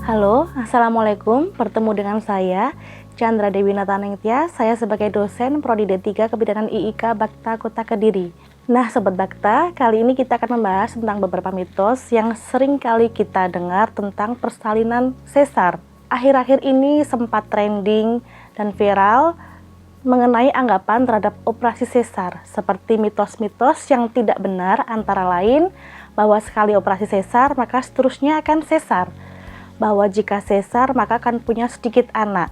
Halo, Assalamualaikum. Bertemu dengan saya, Chandra Dewi Natanengtya. Saya sebagai dosen Prodi D3 Kebidanan IIK Bakta Kota Kediri. Nah, Sobat Bakta, kali ini kita akan membahas tentang beberapa mitos yang sering kali kita dengar tentang persalinan sesar. Akhir-akhir ini sempat trending dan viral mengenai anggapan terhadap operasi sesar, seperti mitos-mitos yang tidak benar, antara lain bahwa sekali operasi sesar maka seterusnya akan sesar, bahwa jika sesar maka akan punya sedikit anak.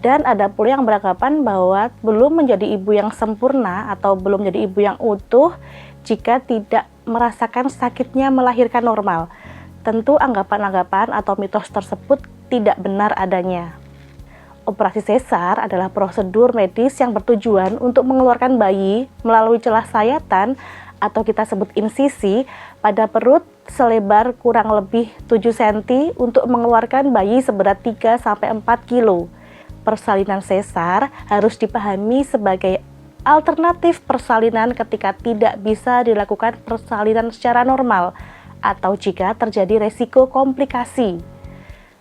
Dan ada pula yang beranggapan bahwa belum menjadi ibu yang sempurna atau belum menjadi ibu yang utuh jika tidak merasakan sakitnya melahirkan normal. Tentu anggapan-anggapan atau mitos tersebut tidak benar adanya. Operasi sesar adalah prosedur medis yang bertujuan untuk mengeluarkan bayi melalui celah sayatan atau kita sebut insisi pada perut selebar kurang lebih 7 cm untuk mengeluarkan bayi seberat 3-4 kg. Persalinan sesar harus dipahami sebagai alternatif persalinan ketika tidak bisa dilakukan persalinan secara normal atau jika terjadi resiko komplikasi.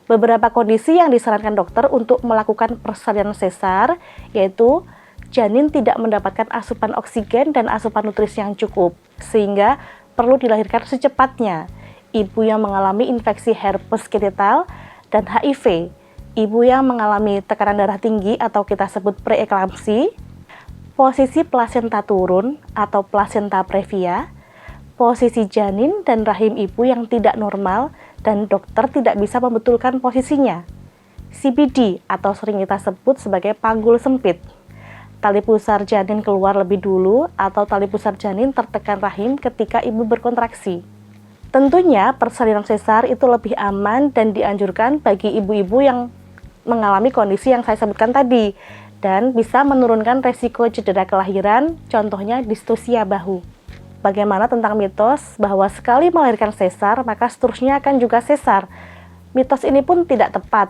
Beberapa kondisi yang disarankan dokter untuk melakukan persalinan sesar yaitu janin tidak mendapatkan asupan oksigen dan asupan nutrisi yang cukup, sehingga perlu dilahirkan secepatnya. Ibu yang mengalami infeksi herpes genital dan HIV, ibu yang mengalami tekanan darah tinggi atau kita sebut preeklamsi, posisi plasenta turun atau plasenta previa, posisi janin dan rahim ibu yang tidak normal dan dokter tidak bisa membetulkan posisinya, CBD atau sering kita sebut sebagai panggul sempit, tali pusar janin keluar lebih dulu atau tali pusar janin tertekan rahim ketika ibu berkontraksi. Tentunya persalinan sesar itu lebih aman dan dianjurkan bagi ibu-ibu yang mengalami kondisi yang saya sebutkan tadi dan bisa menurunkan resiko cedera kelahiran, contohnya distosia bahu. Bagaimana tentang mitos bahwa sekali melahirkan sesar maka seterusnya akan juga sesar? Mitos ini pun tidak tepat.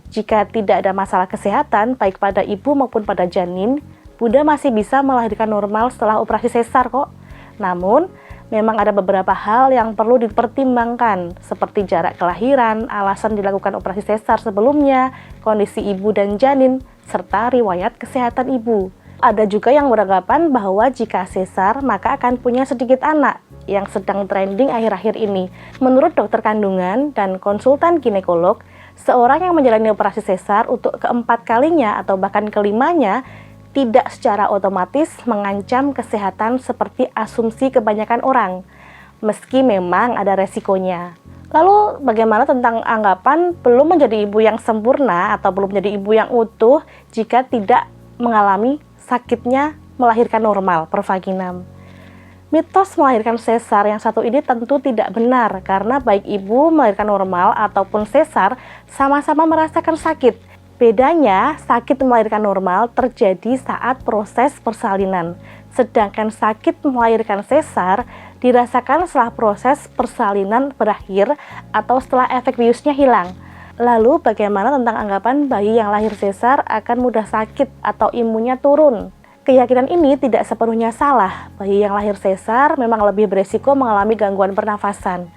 Jika tidak ada masalah kesehatan, baik pada ibu maupun pada janin, Bunda masih bisa melahirkan normal setelah operasi sesar kok. Namun, memang ada beberapa hal yang perlu dipertimbangkan, seperti jarak kelahiran, alasan dilakukan operasi sesar sebelumnya, kondisi ibu dan janin, serta riwayat kesehatan ibu. Ada juga yang beranggapan bahwa jika sesar, maka akan punya sedikit anak, yang sedang trending akhir-akhir ini. Menurut dokter kandungan dan konsultan ginekolog, seorang yang menjalani operasi sesar untuk keempat kalinya atau bahkan kelimanya tidak secara otomatis mengancam kesehatan seperti asumsi kebanyakan orang, meski memang ada resikonya. Lalu bagaimana tentang anggapan belum menjadi ibu yang sempurna atau belum menjadi ibu yang utuh jika tidak mengalami sakitnya melahirkan normal per vaginam? Mitos melahirkan sesar yang satu ini tentu tidak benar karena baik ibu melahirkan normal ataupun sesar sama-sama merasakan sakit. Bedanya, sakit melahirkan normal terjadi saat proses persalinan, sedangkan sakit melahirkan sesar dirasakan setelah proses persalinan berakhir atau setelah efek biusnya hilang. Lalu bagaimana tentang anggapan bayi yang lahir sesar akan mudah sakit atau imunnya turun? Keyakinan ini tidak sepenuhnya salah. Bayi yang lahir sesar memang lebih beresiko mengalami gangguan pernafasan.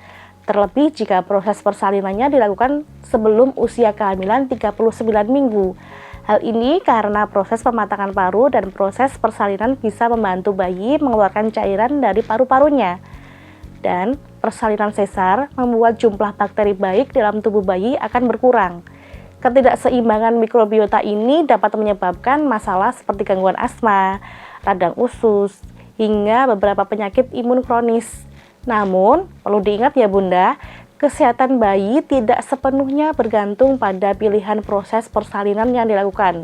Terlebih jika proses persalinannya dilakukan sebelum usia kehamilan 39 minggu. Hal ini karena proses pematangan paru dan proses persalinan bisa membantu bayi mengeluarkan cairan dari paru-parunya. Dan persalinan sesar membuat jumlah bakteri baik dalam tubuh bayi akan berkurang. Ketidakseimbangan mikrobiota ini dapat menyebabkan masalah seperti gangguan asma, radang usus, hingga beberapa penyakit imun kronis. Namun, perlu diingat ya Bunda, kesehatan bayi tidak sepenuhnya bergantung pada pilihan proses persalinan yang dilakukan.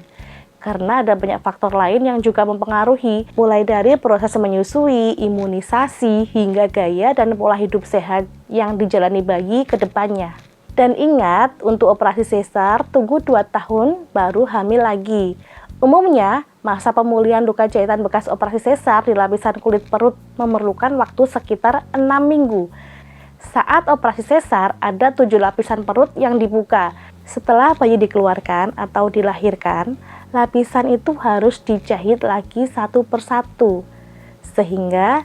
Karena ada banyak faktor lain yang juga mempengaruhi, mulai dari proses menyusui, imunisasi, hingga gaya dan pola hidup sehat yang dijalani bayi ke depannya. Dan ingat, untuk operasi sesar, tunggu 2 tahun baru hamil lagi. Umumnya, masa pemulihan luka jahitan bekas operasi sesar di lapisan kulit perut memerlukan waktu sekitar 6 minggu. Saat operasi sesar, ada 7 lapisan perut yang dibuka. Setelah bayi dikeluarkan atau dilahirkan, lapisan itu harus dijahit lagi satu persatu, sehingga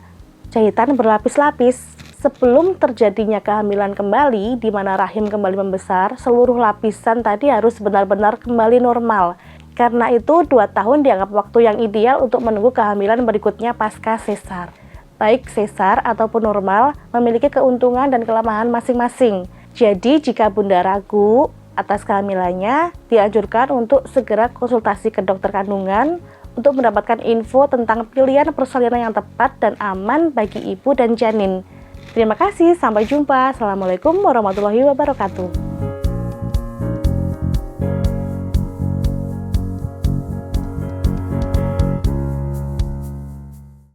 jahitan berlapis-lapis Sebelum terjadinya kehamilan kembali, di mana rahim kembali membesar, seluruh lapisan tadi harus benar-benar kembali normal. Karena itu, 2 tahun dianggap waktu yang ideal untuk menunggu kehamilan berikutnya pasca sesar. Baik sesar ataupun normal memiliki keuntungan dan kelemahan masing-masing. Jadi, jika Bunda ragu atas kehamilannya, dianjurkan untuk segera konsultasi ke dokter kandungan untuk mendapatkan info tentang pilihan persalinan yang tepat dan aman bagi ibu dan janin. Terima kasih, sampai jumpa. Assalamualaikum warahmatullahi wabarakatuh.